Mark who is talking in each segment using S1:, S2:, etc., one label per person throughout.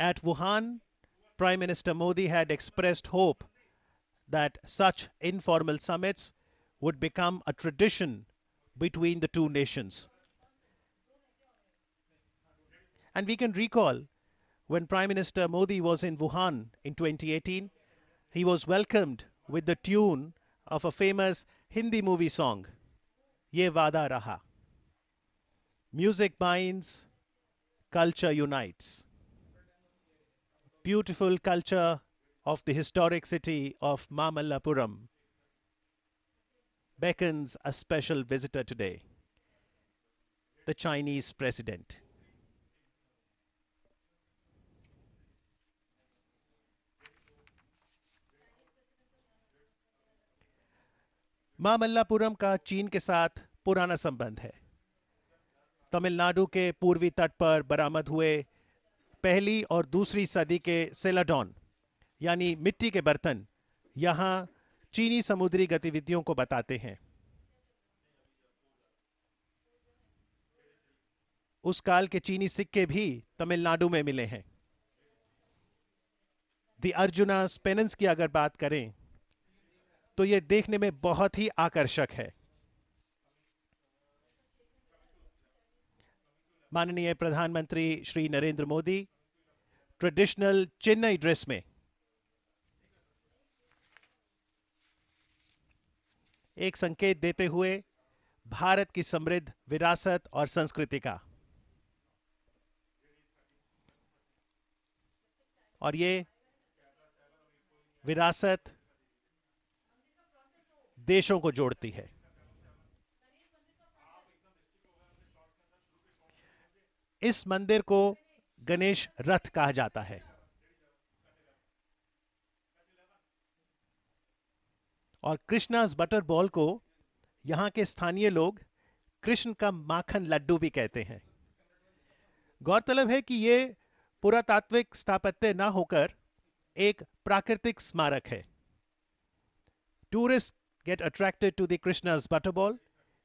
S1: At Wuhan, Prime Minister Modi had expressed hope that such informal summits would become a tradition between the two nations. And we can recall when Prime Minister Modi was in Wuhan in 2018, he was welcomed with the tune of a famous Hindi movie song, Ye Vada Raha. Music binds, culture unites. Beautiful culture of the historic city of Mamallapuram beckons a special visitor today, the Chinese president. Mamallapuram का चीन के साथ पुराना संबंध है। तमिलनाडु के पूर्वी तट पर बरामद हुए पहली और दूसरी सदी के सेलाडॉन यानी मिट्टी के बर्तन यहां चीनी समुद्री गतिविधियों को बताते हैं। उस काल के चीनी सिक्के भी तमिलनाडु में मिले हैं। द अर्जुनास पेनेंस की अगर बात करें तो यह देखने में बहुत ही आकर्षक है। माननीय प्रधानमंत्री श्री नरेंद्र मोदी ट्रेडिशनल चेन्नई ड्रेस में एक संकेत देते हुए भारत की समृद्ध विरासत और संस्कृति का, और ये विरासत देशों को जोड़ती है। इस मंदिर को गणेश रथ कहा जाता है और कृष्णास बटर बॉल को यहां के स्थानीय लोग कृष्ण का माखन लड्डू भी कहते हैं। गौरतलब है कि यह पुरातात्विक स्थापत्य न होकर एक प्राकृतिक स्मारक है। Tourist get attracted to the Krishna's butterball.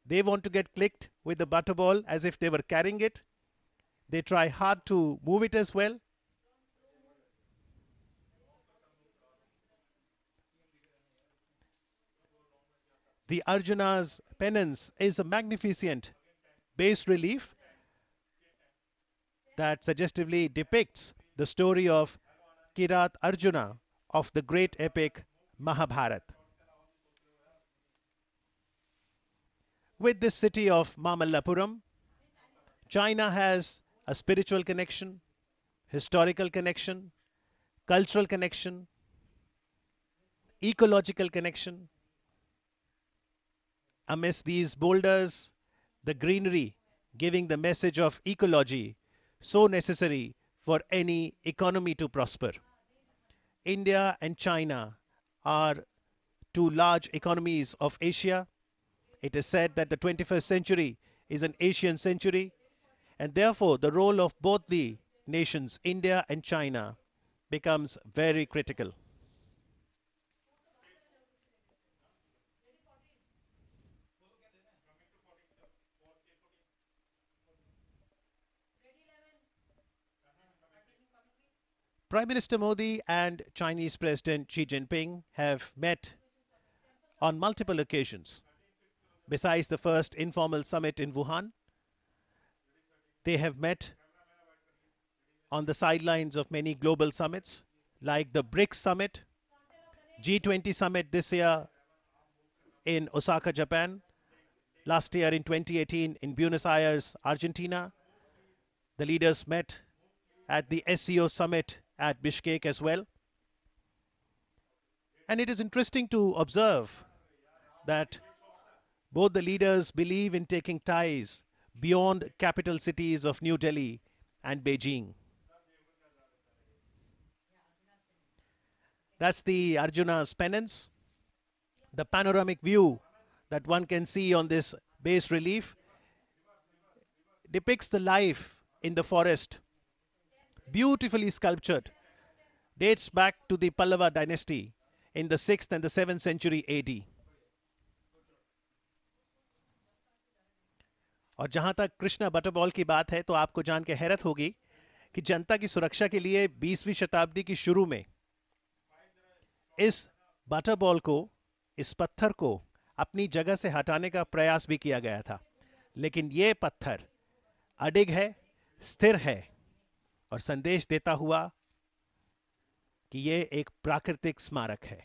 S1: They want to get clicked with the butterball as if they were carrying it. They try hard to move it as well. The Arjuna's penance is a magnificent bas relief that suggestively depicts the story of Kirat Arjuna of the great epic Mahabharata. With this city of Mamallapuram, China has a spiritual connection, historical connection, cultural connection, ecological connection. Amidst these boulders, the greenery giving the message of ecology so necessary for any economy to prosper. India and China are two large economies of Asia. It is said that the 21st century is an Asian century, and therefore the role of both the nations, India and China, becomes very critical. Prime Minister Modi and Chinese President Xi Jinping have met on multiple occasions. Besides the first informal summit in Wuhan, they have met on the sidelines of many global summits like the BRICS summit, G20 summit this year in Osaka, Japan, last year in 2018 in Buenos Aires, Argentina. The leaders met at the SCO summit at Bishkek as well. And it is interesting to observe that both the leaders believe in taking ties beyond capital cities of New Delhi and Beijing. That's the Arjuna's penance. The panoramic view that one can see on this bas relief depicts the life in the forest, beautifully sculptured, dates back to the Pallava dynasty in the 6th and the 7th century AD. और जहां तक Krishna butterball की बात है तो आपको जान के हैरत होगी कि जनता की सुरक्षा के लिए 20वीं शताब्दी की शुरू में इस बटर बॉल को, इस पत्थर को अपनी जगह से हटाने का प्रयास भी किया गया था, लेकिन यह पत्थर अडिग है, स्थिर है और संदेश देता हुआ कि यह एक प्राकृतिक स्मारक है।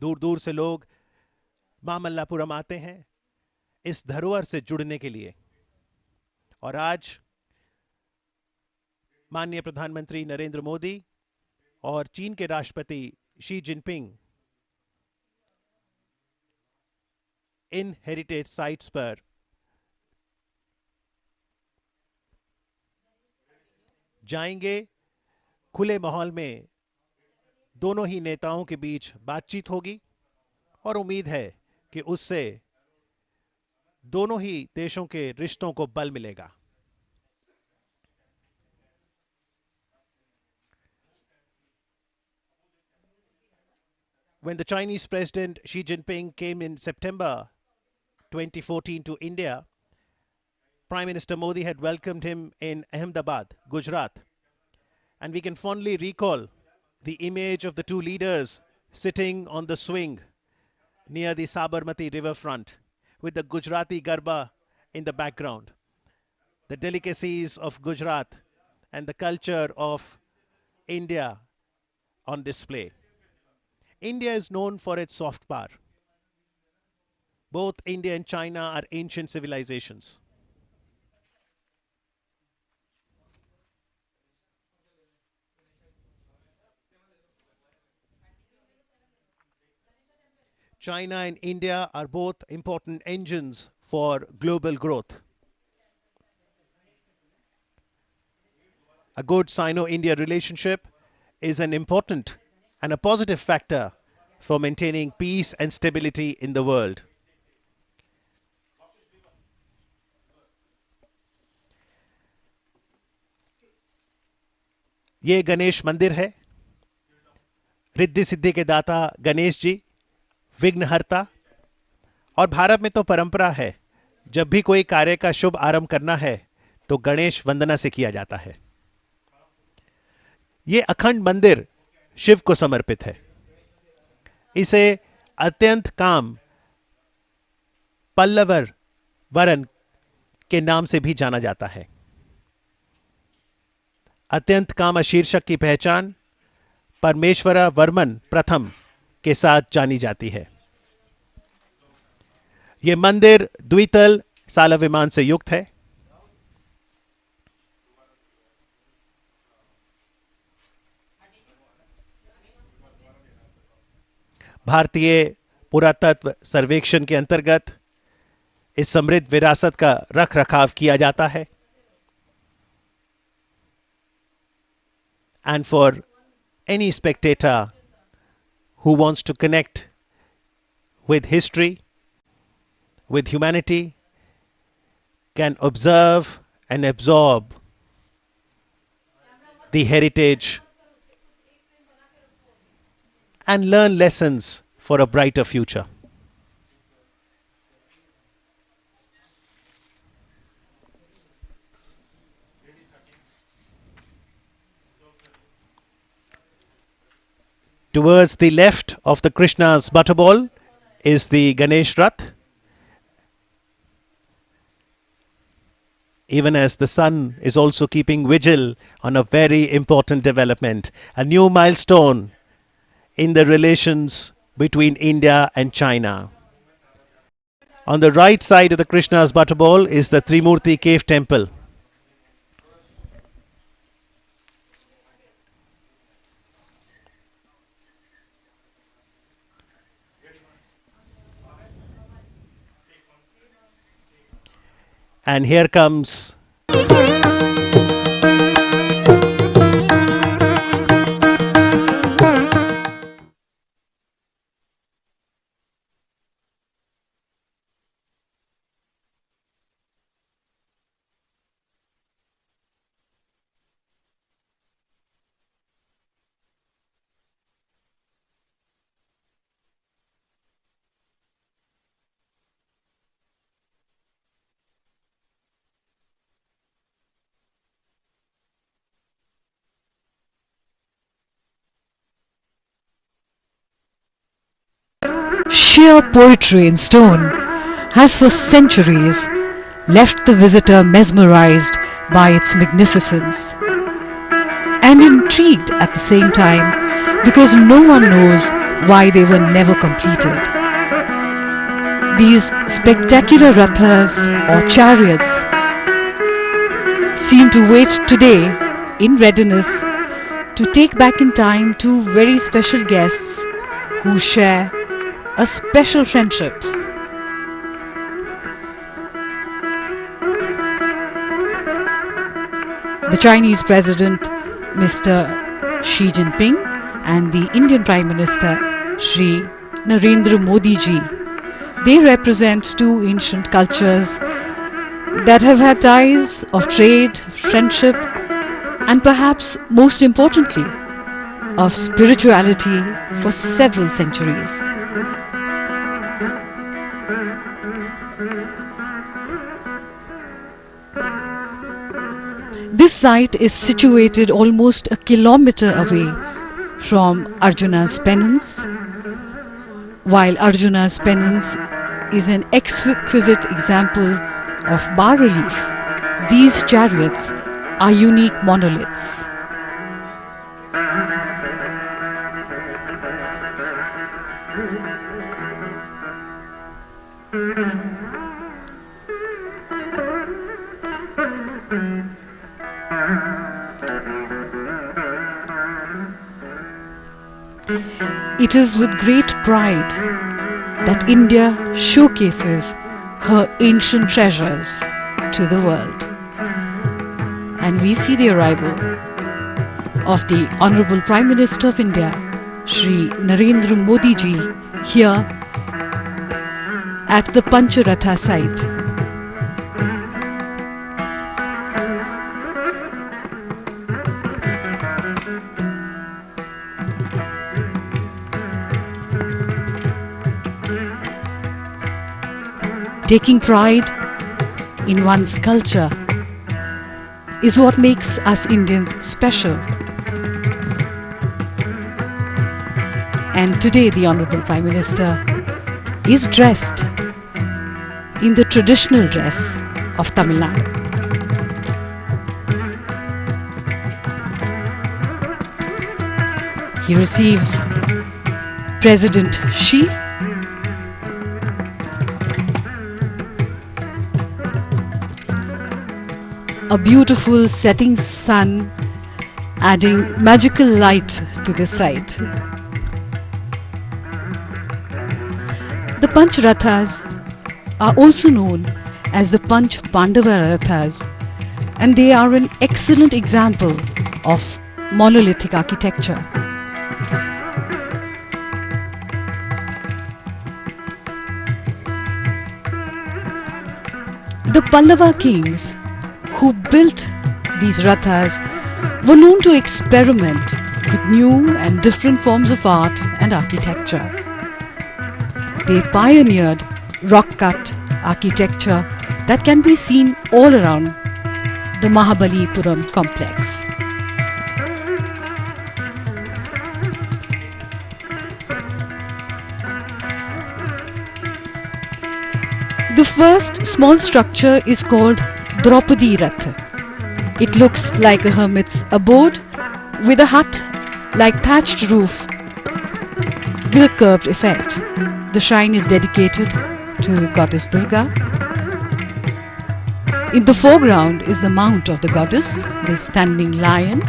S1: दूर दूर से लोग मामल्लापुरम आते हैं इस धरोहर से जुड़ने के लिए। और आज माननीय प्रधानमंत्री नरेंद्र मोदी और चीन के राष्ट्रपति शी जिनपिंग इन हेरिटेज साइट्स पर जाएंगे। खुले माहौल में दोनों ही नेताओं के बीच बातचीत होगी और उम्मीद है कि उससे दोनों ही देशों के रिश्तों को बल मिलेगा। When the Chinese President Xi Jinping came in September 2014 to India, Prime Minister Modi had welcomed him in Ahmedabad, Gujarat. And we can fondly recall the image of the two leaders sitting on the swing near the Sabarmati riverfront with the Gujarati Garba in the background. The delicacies of Gujarat and the culture of India on display. India is known for its soft power. Both India and China are ancient civilizations. China and India are both important engines for global growth. A good Sino-India relationship is an important and a positive factor for maintaining peace and stability in the world. ये गणेश मंदिर है। रिद्धि सिद्धि के दाता गणेश जी, विघ्नहर्ता। और भारत में तो परंपरा है, जब भी कोई कार्य का शुभ आरंभ करना है तो गणेश वंदना से किया जाता है। यह अखंड मंदिर शिव को समर्पित है। इसे अत्यंत काम पल्लवर वरन के नाम से भी जाना जाता है। अत्यंत काम शीर्षक की पहचान परमेश्वरा वर्मन प्रथम के साथ जानी जाती है। यह मंदिर द्वितल साला विमान से युक्त है। भारतीय पुरातत्व सर्वेक्षण के अंतर्गत इस समृद्ध विरासत का रख रखाव किया जाता है। And for any spectator who wants to connect with history, with humanity, can observe and absorb the heritage and learn lessons for a brighter future. Towards the left of the Krishna's butterball is the Ganesh Rath. Even as the sun is also keeping vigil on a very important development, a new milestone in the relations between India and China. On the right side of the Krishna's butterball is the Trimurti cave temple. And here comes
S2: Sheer poetry in stone has for centuries left the visitor mesmerized by its magnificence and intrigued at the same time because no one knows why they were never completed. These spectacular rathas or chariots seem to wait today in readiness to take back in time two very special guests who share a special friendship. The Chinese President Mr. Xi Jinping and the Indian Prime Minister Shri Narendra Modi ji, they represent two ancient cultures that have had ties of trade, friendship, and perhaps most importantly, of spirituality for several centuries. This site is situated almost a kilometer away from Arjuna's penance. While Arjuna's penance is an exquisite example of bas-relief, these chariots are unique monoliths. It is with great pride that India showcases her ancient treasures to the world. And we see the arrival of the Honorable Prime Minister of India, Shri Narendra Modi ji, here at the Pancharatha site. Taking pride in one's culture is what makes us Indians special. And today the Honorable Prime Minister is dressed in the traditional dress of Tamil Nadu. He receives President Xi, a beautiful setting sun adding magical light to the site. The Panch Rathas are also known as the Panch Pandava Rathas, and they are an excellent example of monolithic architecture. The Pallava kings who built these rathas were known to experiment with new and different forms of art and architecture. They pioneered rock-cut architecture that can be seen all around the Mamallapuram complex. The first small structure is called Draupadi Rath. It looks like a hermit's abode with a hut-like thatched roof with a curved effect. The shrine is dedicated to Goddess Durga. In the foreground is the mount of the goddess, the standing lion.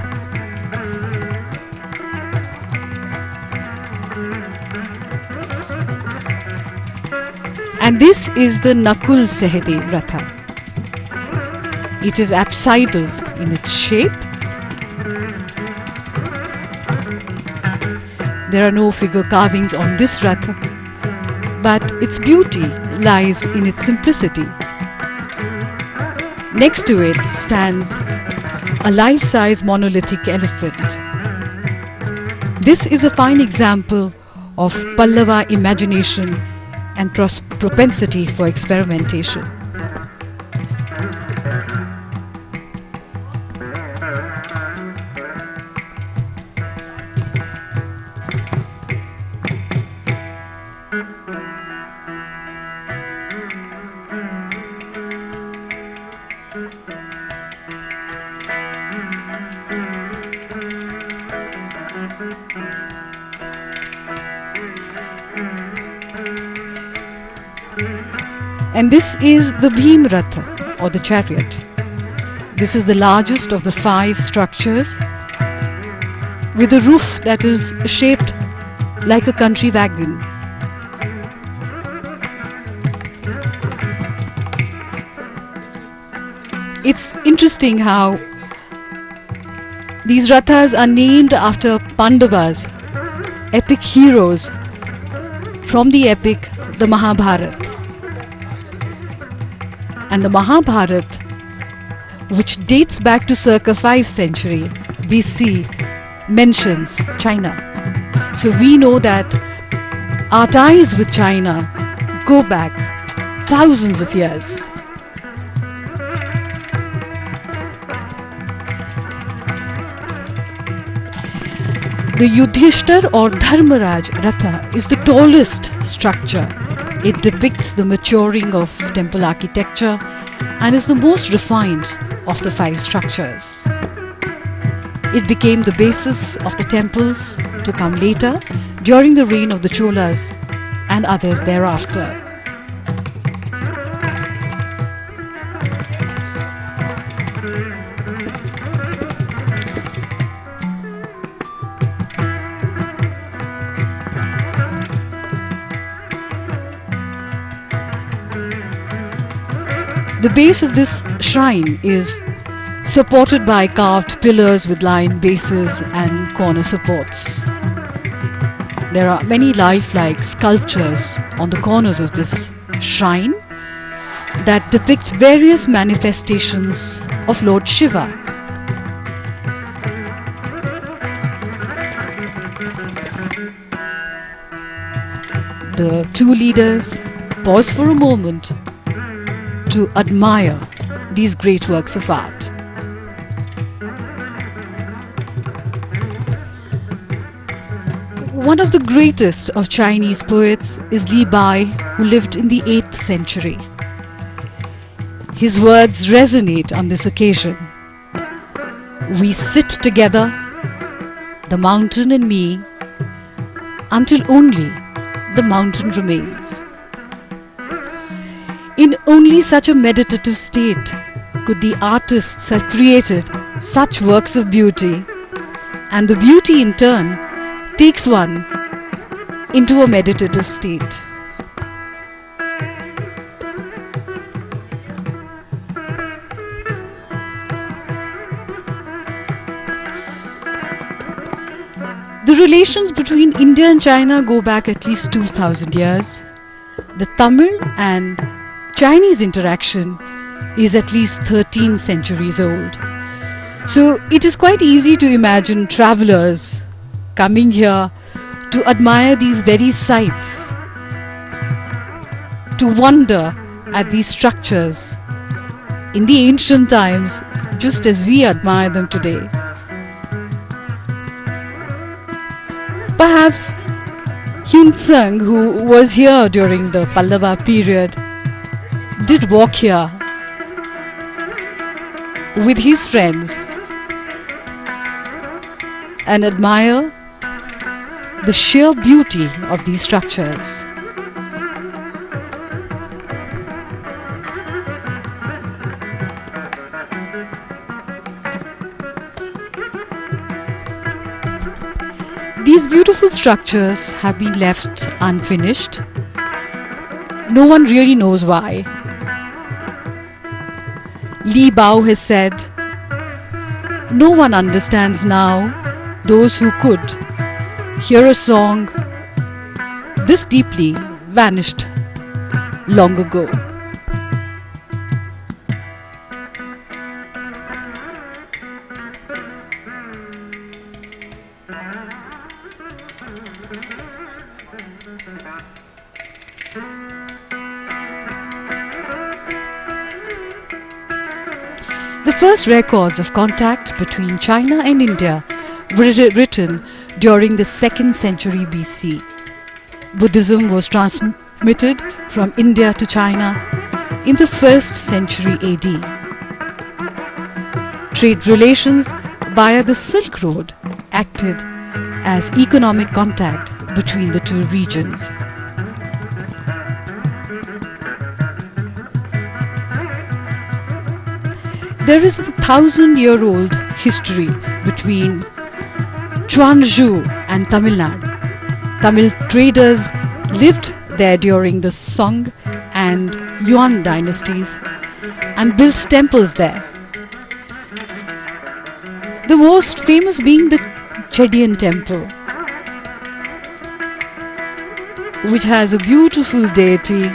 S2: And this is the Nakul Sahadev Ratha. It is apsidal in its shape. There are no figure carvings on this Ratha, but its beauty lies in its simplicity. Next to it stands a life-size monolithic elephant. This is a fine example of Pallava imagination and propensity for experimentation. And this is the Bhim Ratha, or the chariot. This is the largest of the 5 structures, with a roof that is shaped like a country wagon. It's interesting how these rathas are named after Pandavas, epic heroes from the epic the Mahabharata. And the Mahabharata, which dates back to circa 5th century BC, mentions China. So we know that our ties with China go back thousands of years. The Yudhishthir or Dharmaraj Ratha is the tallest structure. It depicts the maturing of temple architecture and is the most refined of the 5 structures. It became the basis of the temples to come later during the reign of the Cholas and others thereafter. The base of this shrine is supported by carved pillars with lion bases and corner supports. There are many lifelike sculptures on the corners of this shrine that depict various manifestations of Lord Shiva. The 2 leaders pause for a moment to admire these great works of art. One of the greatest of Chinese poets is Li Bai, who lived in the 8th century. His words resonate on this occasion. We sit together, the mountain and me, until only the mountain remains. In only such a meditative state could the artists have created such works of beauty, and the beauty in turn takes one into a meditative state. The relations between India and China go back at least 2000 years. The Tamil and Chinese interaction is at least 13 centuries old. So it is quite easy to imagine travelers coming here to admire these very sites, to wonder at these structures in the ancient times, just as we admire them today. Perhaps Hyun Tsang, who was here during the Pallava period, did walk here with his friends and admire the sheer beauty of these structures. These beautiful structures have been left unfinished. No one really knows why. Li Bao has said, "No one understands now those who could hear a song this deeply vanished long ago." The first records of contact between China and India were written during the 2nd century BC. Buddhism was transmitted from India to China in the 1st century AD. Trade relations via the Silk Road acted as economic contact between the two regions. There is a 1,000-year-old history between Chuanzhou and Tamil Nadu. Tamil traders lived there during the Song and Yuan dynasties and built temples there. The most famous being the Chedian temple, which has a beautiful deity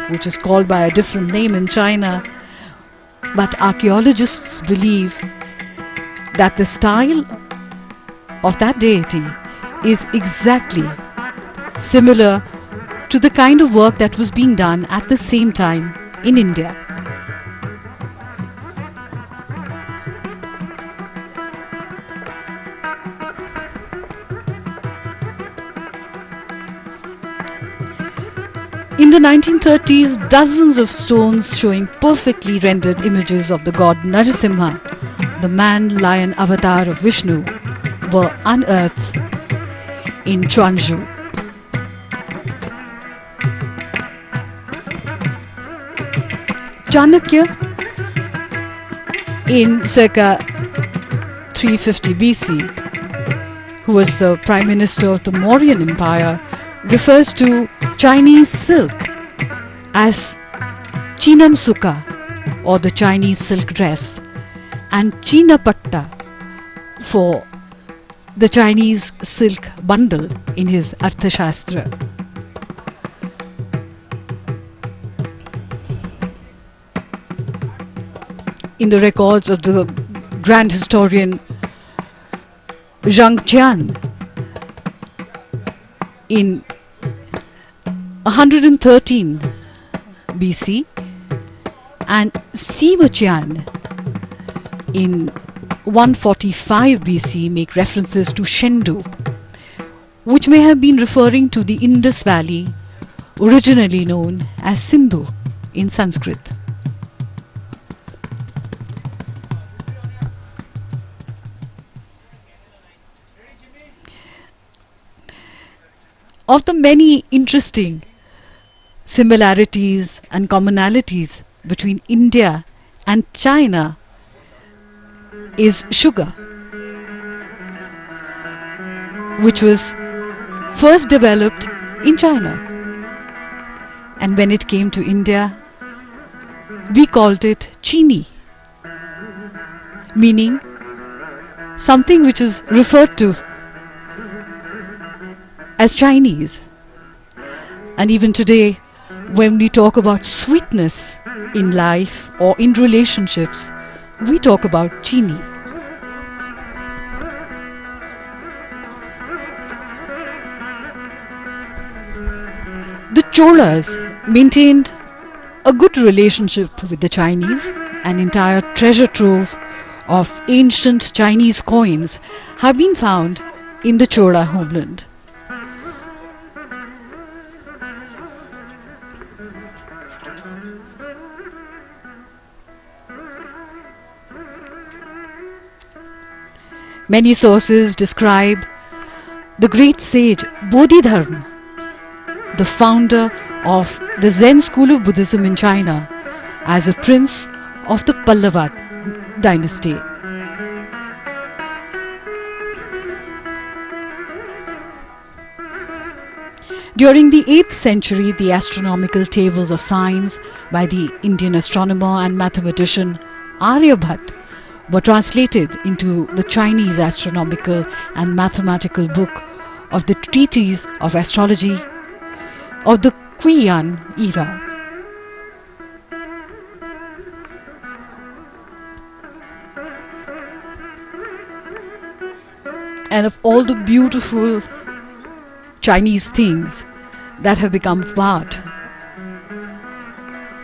S2: which is called by a different name in China, but archaeologists believe that the style of that deity is exactly similar to the kind of work that was being done at the same time in India. In the 1930s, dozens of stones showing perfectly rendered images of the god Narasimha, the man-lion avatar of Vishnu, were unearthed in Chuanzhou. Chanakya, in circa 350 BC, who was the prime minister of the Mauryan Empire, refers to Chinese silk as Chinam Sukha, or the Chinese silk dress, and Chinapatta for the Chinese silk bundle in his Arthashastra. In the records of the grand historian Zhang Jian, in 113 BC, and Sima Qian in 145 BC make references to Shendu, which may have been referring to the Indus Valley, originally known as Sindhu in Sanskrit. Of the many interesting similarities and commonalities between India and China is sugar, which was first developed in China, and when it came to India, we called it chini, meaning something which is referred to as Chinese. And even today, when we talk about sweetness in life or in relationships, we talk about chini. The Cholas maintained a good relationship with the Chinese. An entire treasure trove of ancient Chinese coins have been found in the Chola homeland. Many sources describe the great sage Bodhidharma, the founder of the Zen school of Buddhism in China, as a prince of the Pallava dynasty. During the 8th century, the astronomical tables of signs by the Indian astronomer and mathematician Aryabhat were translated into the Chinese astronomical and mathematical book of the treatise of astrology of the Qian era. And of all the beautiful Chinese things that have become part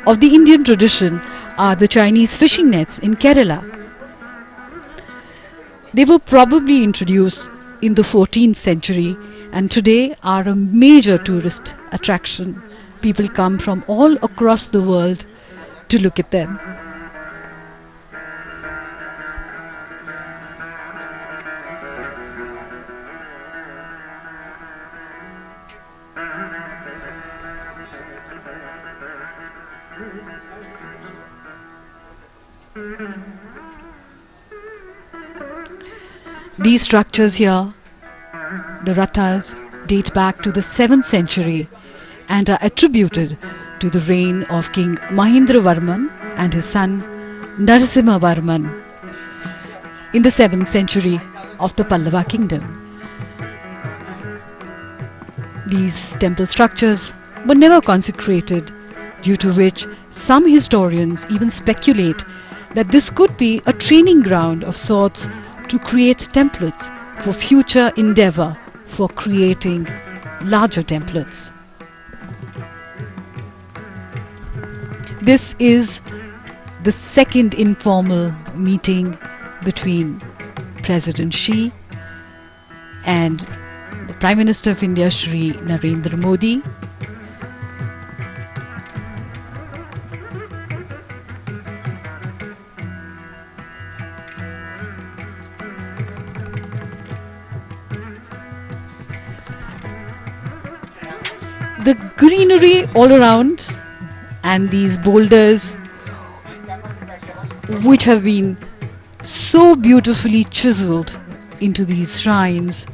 S2: of the Indian tradition are the Chinese fishing nets in Kerala. They were probably introduced in the 14th century and today are a major tourist attraction. People come from all across the world to look at them. These structures here, the rathas, date back to the 7th century and are attributed to the reign of King Mahendravarman and his son Narasimhavarman in the 7th century of the Pallava kingdom. These temple structures were never consecrated, due to which some historians even speculate that this could be a training ground of sorts to create templates for future endeavor for creating larger templates. This is the second informal meeting between President Xi and the Prime Minister of India, Shri Narendra Modi. The greenery all around and these boulders, which have been so beautifully chiseled into these shrines,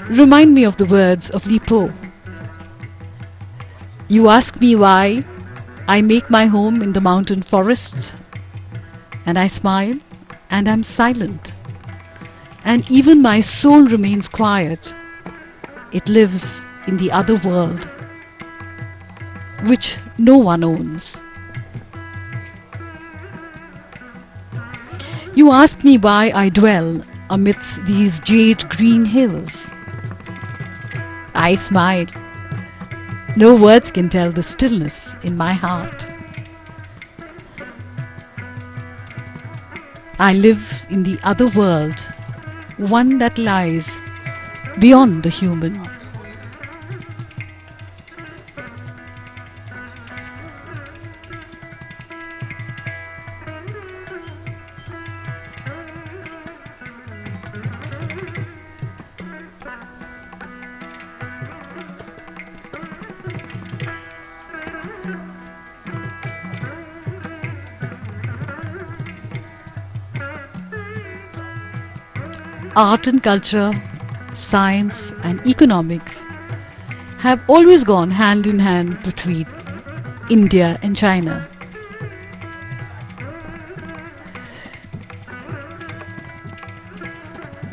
S2: remind me of the words of Li Po. You ask me why I make my home in the mountain forest, and I smile and I'm silent, and even my soul remains quiet. It lives in the other world, which no one owns. You ask me why I dwell amidst these jade green hills. I smile. No words can tell the stillness in my heart. I live in the other world, one that lies beyond the human. Art and culture, science and economics have always gone hand in hand between India and China.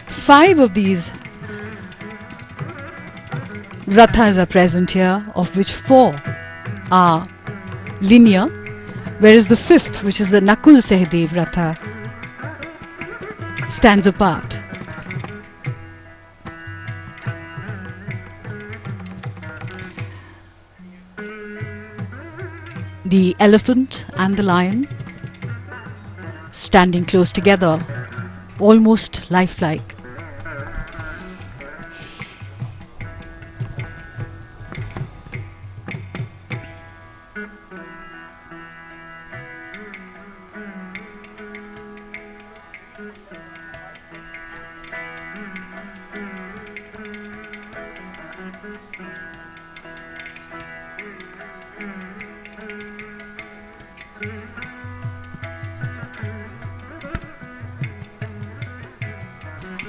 S2: Five of these rathas are present here, of which four are linear, whereas the fifth, which is the Nakul Sehdev Ratha, stands apart. The elephant and the lion standing close together, almost lifelike.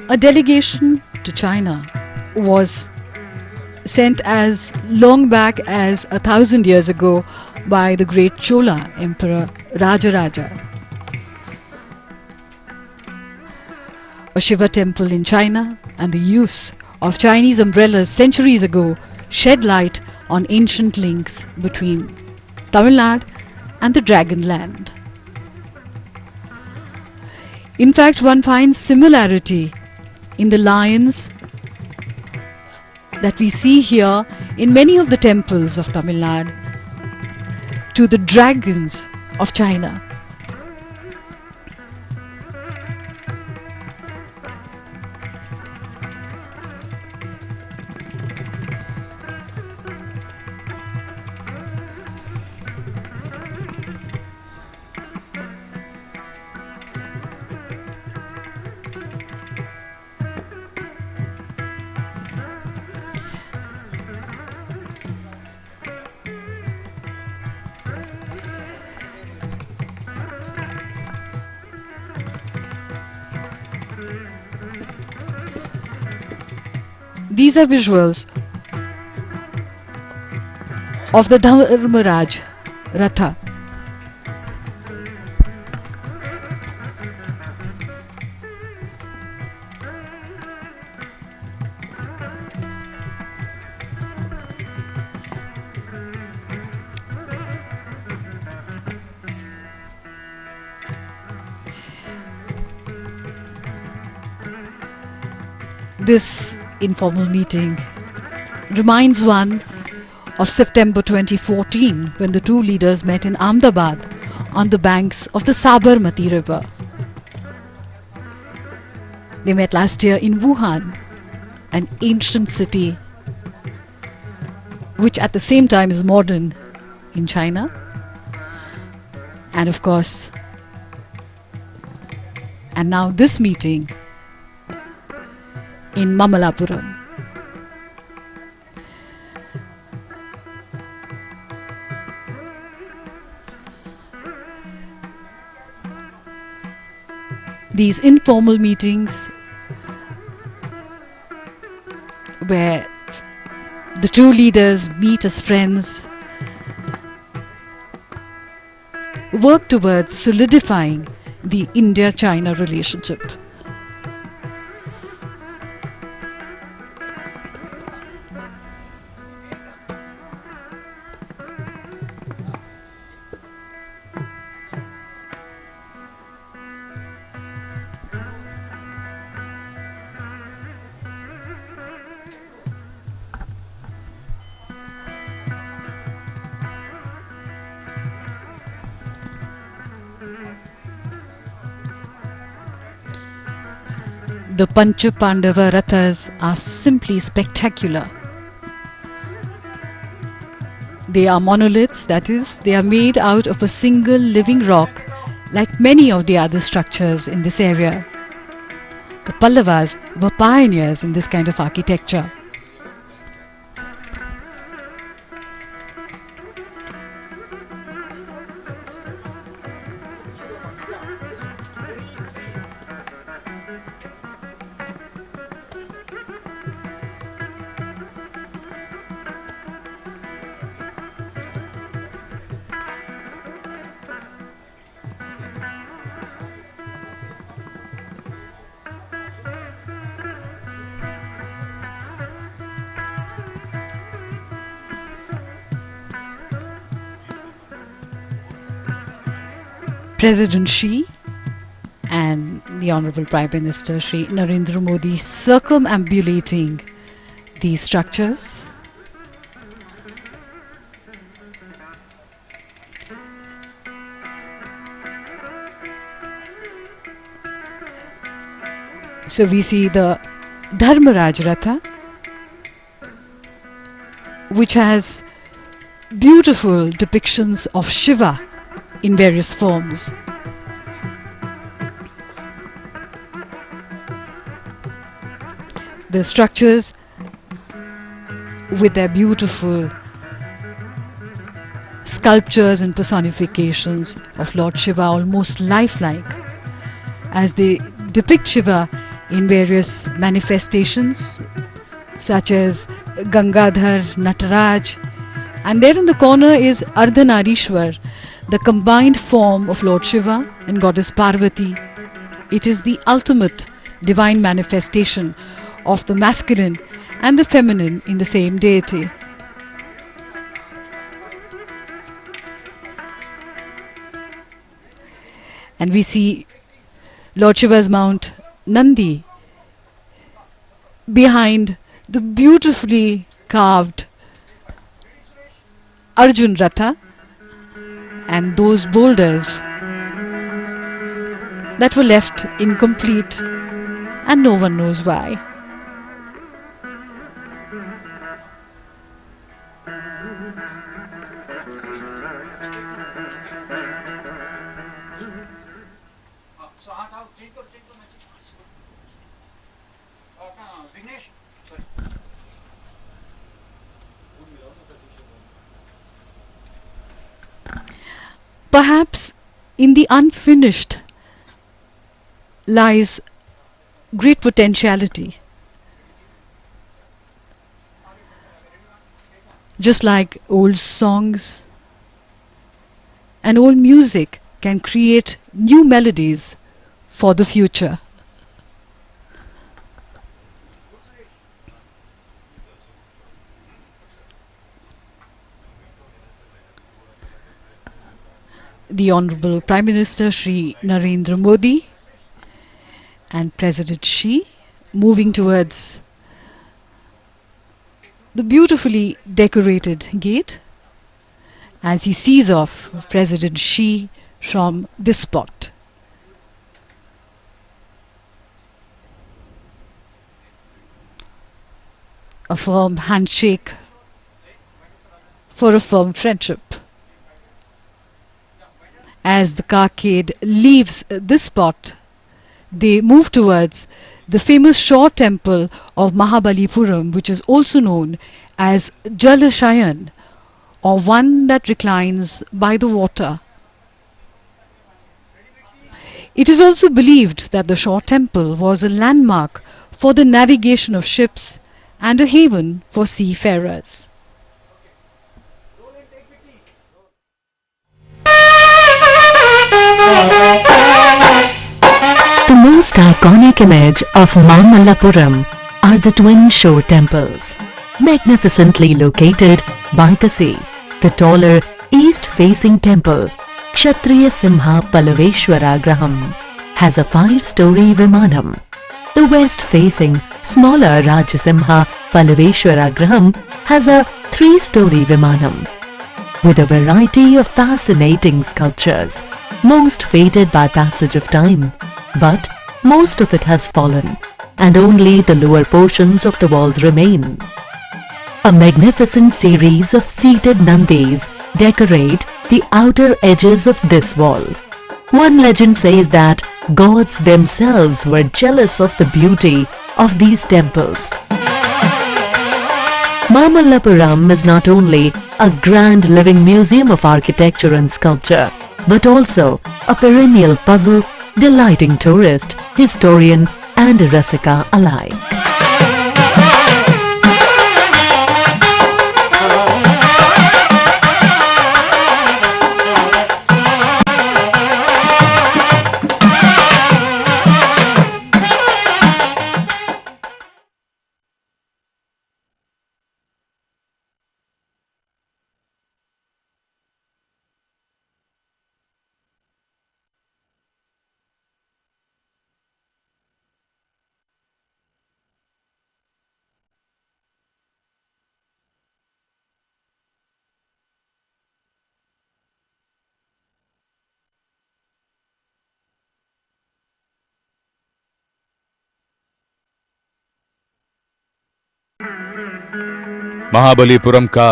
S2: A delegation to China was sent as long back as 1,000 years ago by the great Chola Emperor Rajaraja. A Shiva temple in China and the use of Chinese umbrellas centuries ago shed light on ancient links between Tamil Nadu and the Dragon Land. In fact, one finds similarity in the lions that we see here in many of the temples of Tamil Nadu to the dragons of China. These are visuals of the Dharmaraj Ratha. This informal meeting reminds one of September 2014, when the two leaders met in Ahmedabad on the banks of the Sabarmati River. They met last year in Wuhan, an ancient city which at the same time is modern in China. And of course, and now this meeting in Mamallapuram. These informal meetings where the two leaders meet as friends work towards solidifying the India-China relationship. The Pancha Pandava Rathas are simply spectacular. They are monoliths, that is, they are made out of a single living rock, like many of the other structures in this area. The Pallavas were pioneers in this kind of architecture. President Xi and the Honorable Prime Minister Shri Narendra Modi circumambulating these structures. So we see the Dharmaraj Ratha, which has beautiful depictions of Shiva in various forms. The structures with their beautiful sculptures and personifications of Lord Shiva, almost lifelike, as they depict Shiva in various manifestations such as Gangadhar, Nataraj, and there in the corner is Ardhanarishwar, the combined form of Lord Shiva and Goddess Parvati. It is the ultimate divine manifestation of the masculine and the feminine in the same deity. And we see Lord Shiva's mount Nandi behind the beautifully carved Arjun Ratha, and those boulders that were left incomplete, and no one knows why. Perhaps in the unfinished lies great potentiality. Just like old songs and old music can create new melodies for the future. The Honorable Prime Minister Shri Narendra Modi and President Xi moving towards the beautifully decorated gate as he sees off President Xi from this spot. A firm handshake for a firm friendship. As the carcade leaves this spot, they move towards the famous shore temple of Mamallapuram, which is also known as Jalashayan, or one that reclines by the water. It is also believed that the shore temple was a landmark for the navigation of ships and a haven for seafarers.
S3: The most iconic image of Mamallapuram are the twin shore temples, magnificently located by the sea. The taller east-facing temple, Kshatriya Simha Pallaveshwara Graham, has a 5-story Vimanam. The west-facing smaller Rajasimha Pallaveshwara Graham has a 3-story Vimanam. With a variety of fascinating sculptures, most faded by passage of time, but most of it has fallen, and only the lower portions of the walls remain. A magnificent series of seated Nandis decorate the outer edges of this wall. One legend says that gods themselves were jealous of the beauty of these temples. Mamallapuram is not only a grand living museum of architecture and sculpture, but also a perennial puzzle delighting tourist, historian and rasika alike.
S4: Mahabalipuram का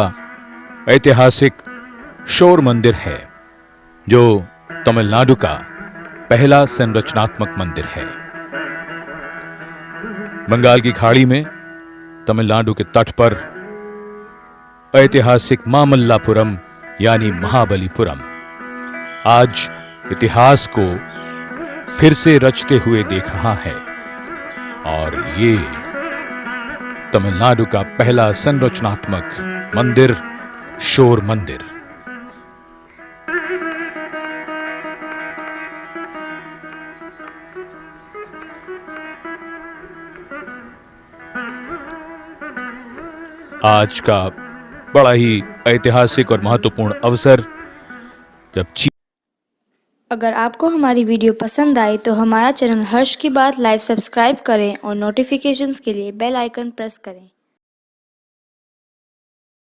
S4: ऐतिहासिक शोर मंदिर है, जो तमिलनाडु का पहला संरचनात्मक मंदिर है। बंगाल की खाड़ी में तमिलनाडु के तट पर ऐतिहासिक मामल्लापुरम यानी महाबलीपुरम आज इतिहास को फिर से रचते हुए देख रहा है, और ये तमिलनाडु का पहला संरचनात्मक मंदिर शोर मंदिर। आज का बड़ा ही ऐतिहासिक और महत्वपूर्ण अवसर जब
S5: अगर आपको हमारी वीडियो पसंद आई तो हमारा चैनल हर्ष की बात लाइव सब्सक्राइब करें और नोटिफिकेशंस के लिए बेल आइकन प्रेस करें।